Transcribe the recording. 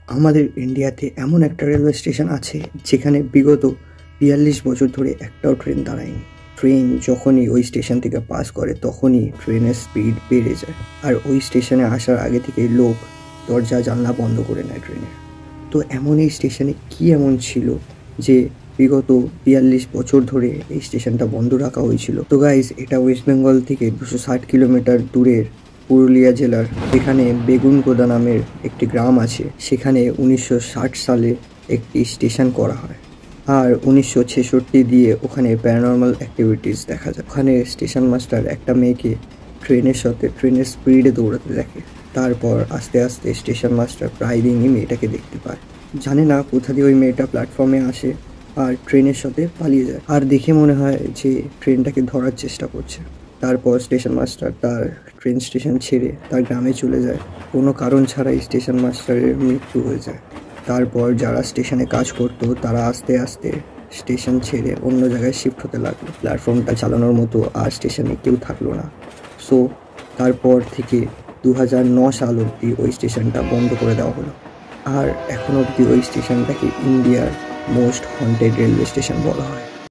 আমাদের ইন্ডিয়াতে এমন একটা রেলওয়ে স্টেশন আছে যেখানে বিগত ৪২ বছর ধরে একটাও ট্রেন দাঁড়ায়নি। ট্রেন যখনই ওই স্টেশন থেকে পাস করে তখনই ট্রেনের স্পিড বেড়ে যায়, আর ওই স্টেশনে আসার আগে থেকেই লোক দরজা জানলা বন্ধ করে নেয় ট্রেনের। তো এমন এই স্টেশনে কি এমন ছিল যে বিগত ৪২ বছর ধরে এই স্টেশনটা বন্ধ রাখা হয়েছিল? তো গাইজ, এটা ওয়েস্ট বেঙ্গল থেকে ২৬০ কিলোমিটার দূরের পুরুলিয়া জেলার এখানে বেগুনগোদা নামের একটি গ্রাম আছে। সেখানে ১৯৬০ সালে একটি স্টেশন করা হয়, আর ১৯৬৬ দিয়ে ওখানে প্যারানর্মাল অ্যাক্টিভিটিস দেখা যায়। ওখানে স্টেশন মাস্টার একটা মেয়েকে ট্রেনের সাথে ট্রেনের স্পিডে দৌড়াতে দেখে। তারপর আস্তে আস্তে স্টেশন মাস্টার প্রায় দিনই মেয়েটাকে দেখতে পায়। জানে না কোথা দিয়ে ওই মেয়েটা প্ল্যাটফর্মে আসে আর ট্রেনের সাথে পালিয়ে যায়, আর দেখে মনে হয় যে ট্রেনটাকে ধরার চেষ্টা করছে। তারপর স্টেশন মাস্টার তার ট্রেন স্টেশন ছেড়ে তার গ্রামে চলে যায়। কোনো কারণ ছাড়াই স্টেশন মাস্টারের মৃত্যু হয়ে যায়। তারপর যারা স্টেশনে কাজ করতো তারা আস্তে আস্তে স্টেশন ছেড়ে অন্য জায়গায় শিফট হতে লাগলো। প্ল্যাটফর্মটা চালানোর মতো আর স্টেশনে কেউ থাকলো না। সো তারপর থেকে ২০০৯ সাল অবধি ওই স্টেশনটা বন্ধ করে দেওয়া হলো, আর এখন অবধি ওই স্টেশনটাকে ইন্ডিয়ার মোস্ট হন্টেড রেলওয়ে স্টেশন বলা হয়।